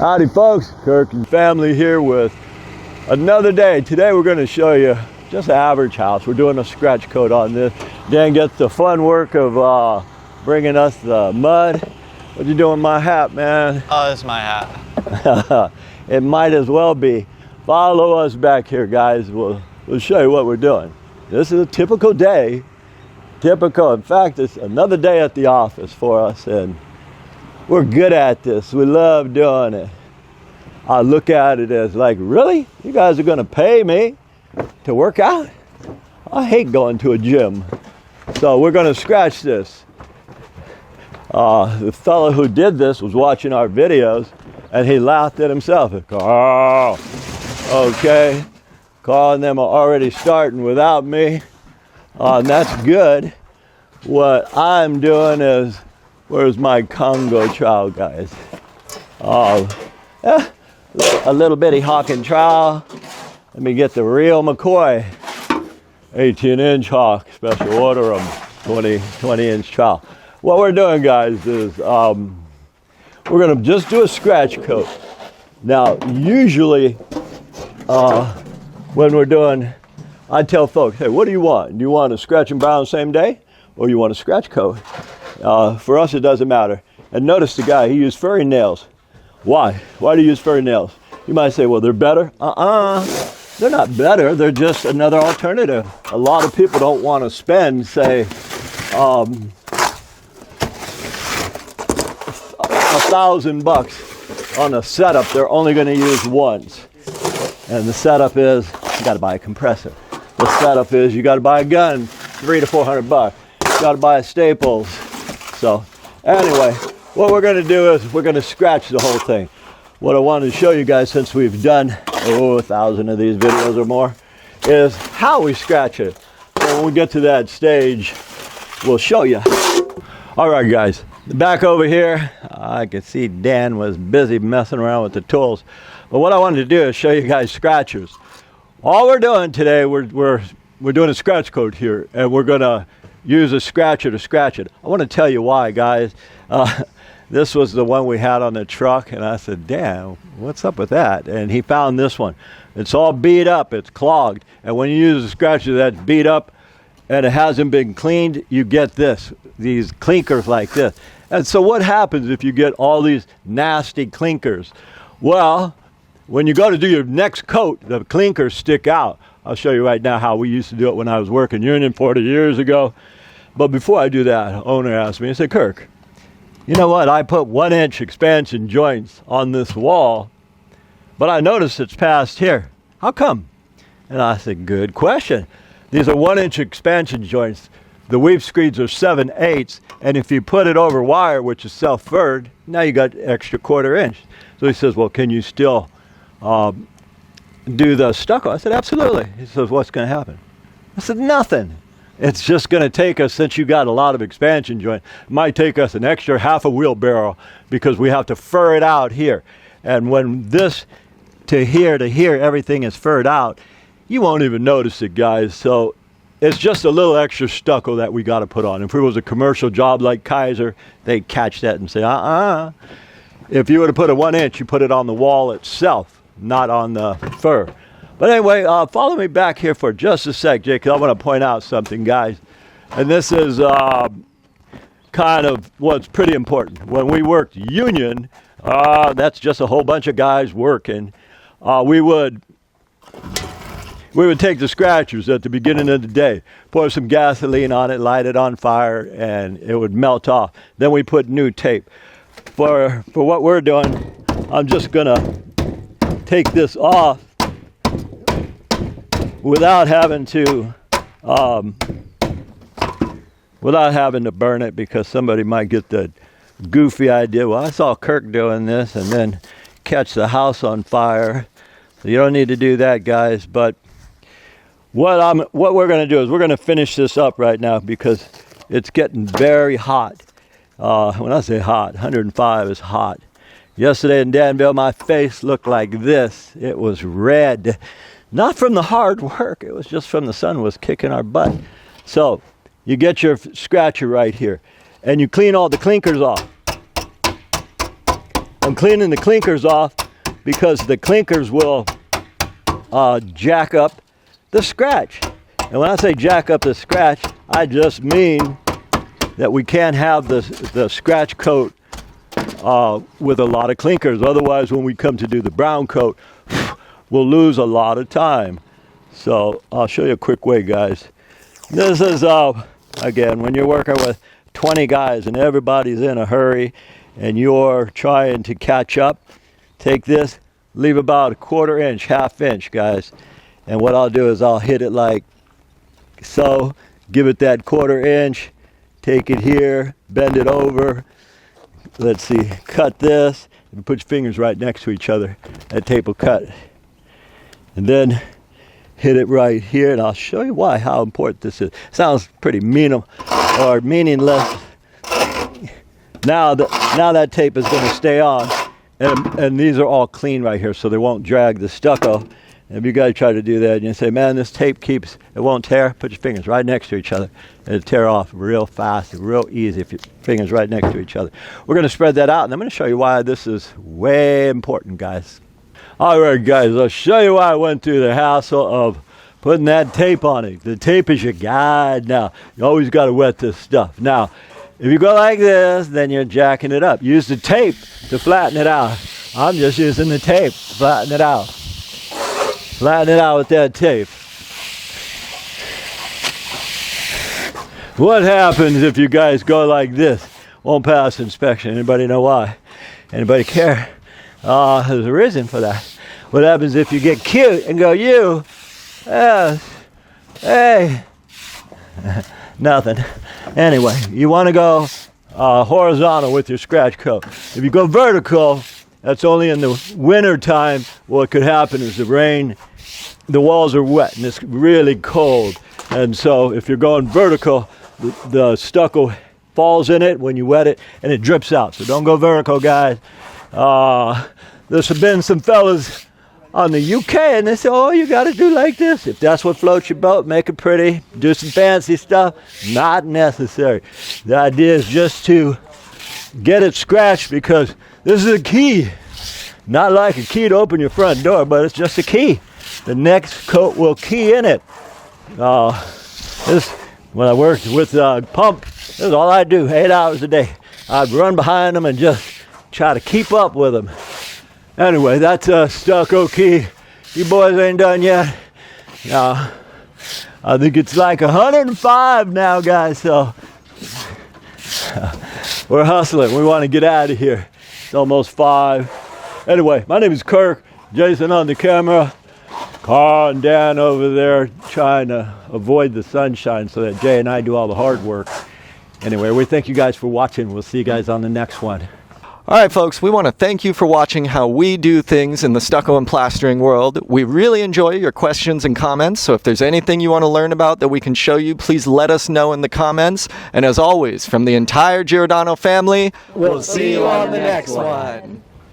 Howdy folks, Kirk and family here with another day. Today we're going to show you just an average house. We're doing a scratch coat on this. Dan gets the fun work of bringing us the mud. What you doing with my hat, man? Oh, this is my hat. It might as well be. Follow us back here, guys. We'll show you what we're doing. This is a typical day. Typical. In fact, it's another day at the office for us, and we're good at this. We love doing it. I look at it as like, really? You guys are going to pay me to work out? I hate going to a gym. So we're going to scratch this. The fellow who did this was watching our videos, and he laughed at himself. Carl, okay. Carl and them are already starting without me. And that's good. What I'm doing is, where's my Congo trowel, guys? A little bitty Hawking trowel. Let me get the real McCoy 18-inch Hawk, special order them, 20-inch trowel. What we're doing, guys, is we're going to just do a scratch coat. Now, usually when we're doing, I tell folks, hey, what do you want? Do you want a scratch and brown same day, or you want a scratch coat? For us, it doesn't matter. And notice the guy, he used furry nails. Why? Why do you use furry nails? You might say, well, they're better. They're not better. They're just another alternative. A lot of people don't want to spend, say, $1,000 on a setup they're only going to use once. And the setup is, you got to buy a compressor. The setup is, you got to buy a gun, $300 to $400. You got to buy a Staples. So anyway, what we're going to do is we're going to scratch the whole thing. What I wanted to show you guys, since we've done 1,000 of these videos or more, is how we scratch it. So when we get to that stage, we'll show you. All right, guys, back over here, I could see Dan was busy messing around with the tools. But what I wanted to do is show you guys scratchers. All we're doing today, we're doing a scratch coat here, and we're going to use a scratcher to scratch it. I want to tell you why, guys. This was the one we had on the truck, and I said, Dan, what's up with that? And he found this one. It's all beat up. It's clogged. And when you use a scratcher that's beat up and it hasn't been cleaned, you get these clinkers like this. And so what happens if you get all these nasty clinkers? Well, when you go to do your next coat, the clinkers stick out. I'll show you right now how we used to do it when I was working union 40 years ago. But before I do that, the owner asked me, he said, Kirk, you know what? I put 1-inch expansion joints on this wall, but I noticed it's past here. How come? And I said, good question. These are 1-inch expansion joints. The weave screeds are 7/8, and if you put it over wire, which is self-furred, now you got extra 1/4 inch. So he says, well, can you still do the stucco? I said, absolutely. He says, what's going to happen? I said, nothing. It's just going to take us, since you got a lot of expansion joint, it might take us an extra half a wheelbarrow because we have to fur it out here. And when this to here, everything is furred out, you won't even notice it, guys. So it's just a little extra stucco that we got to put on. If it was a commercial job like Kaiser, they'd catch that and say, If you were to put a 1-inch, you put it on the wall itself, not on the fur. But anyway, follow me back here for just a sec, Jake. I want to point out something, guys. And this is kind of what's pretty important. When we worked union, that's just a whole bunch of guys working. We would take the scratchers at the beginning of the day, pour some gasoline on it, light it on fire, and it would melt off. Then we put new tape. For what we're doing, I'm just going to take this off without having to burn it, because somebody might get the goofy idea, well, I saw Kirk doing this, and then catch the house on fire. So you don't need to do that, guys. But what we're going to do is we're going to finish this up right now, because it's getting very hot. When I say hot, 105 is hot. Yesterday in Danville, my face looked like this. It was red. Not from the hard work. It was just from the sun was kicking our butt. So you get your scratcher right here, and you clean all the clinkers off. I'm cleaning the clinkers off because the clinkers will jack up the scratch. And when I say jack up the scratch, I just mean that we can't have the scratch coat with a lot of clinkers. Otherwise, when we come to do the brown coat, we'll lose a lot of time. So I'll show you a quick way, guys. This is, again, when you're working with 20 guys and everybody's in a hurry and you're trying to catch up, take this, leave about a 1/4 inch, 1/2 inch, guys. And what I'll do is I'll hit it like so, give it that 1/4 inch, take it here, bend it over. Let's see, cut this, and put your fingers right next to each other. That tape will cut. And then hit it right here, and I'll show you why, how important this is. Sounds pretty meaningless. Now that tape is going to stay on, and these are all clean right here, so they won't drag the stucco. And if you guys try to do that, and you say, man, this tape keeps, it won't tear, put your fingers right next to each other. It'll tear off real fast, real easy if your fingers right next to each other. We're going to spread that out, and I'm going to show you why this is way important, guys. All right, guys, I'll show you why I went through the hassle of putting that tape on it. The tape is your guide now. You always got to wet this stuff. Now, if you go like this, then you're jacking it up. Use the tape to flatten it out. I'm just using the tape to flatten it out. Flatten it out with that tape. What happens if you guys go like this? Won't pass inspection. Anybody know why? Anybody care? There's a reason for that. What happens if you get cute and go, you, yes, hey, nothing. Anyway, you want to go horizontal with your scratch coat. If you go vertical, that's only in the winter time. What could happen is the rain, the walls are wet and it's really cold. And so if you're going vertical, the stucco falls in it when you wet it and it drips out. So don't go vertical, guys. There's been some fellas on the UK and they say, oh, you got to do like this. If that's what floats your boat, make it pretty, do some fancy stuff. Not necessary. The idea is just to get it scratched because this is a key. Not like a key to open your front door, but it's just a key. The next coat will key in it. When I worked with pump, this is all I do, 8 hours a day. I'd run behind them and just try to keep up with them. Anyway, that's a stucco key. You boys ain't done yet. I think it's like 105 now, guys, so we're hustling. We want to get out of here. It's almost 5. Anyway, my name is Kirk. Jason on the camera. Carl and Dan over there trying to avoid the sunshine so that Jay and I do all the hard work. Anyway, we thank you guys for watching. We'll see you guys on the next one. All right, folks, we want to thank you for watching how we do things in the stucco and plastering world. We really enjoy your questions and comments, so if there's anything you want to learn about that we can show you, please let us know in the comments. And as always, from the entire Giordano family, we'll see you on the next one.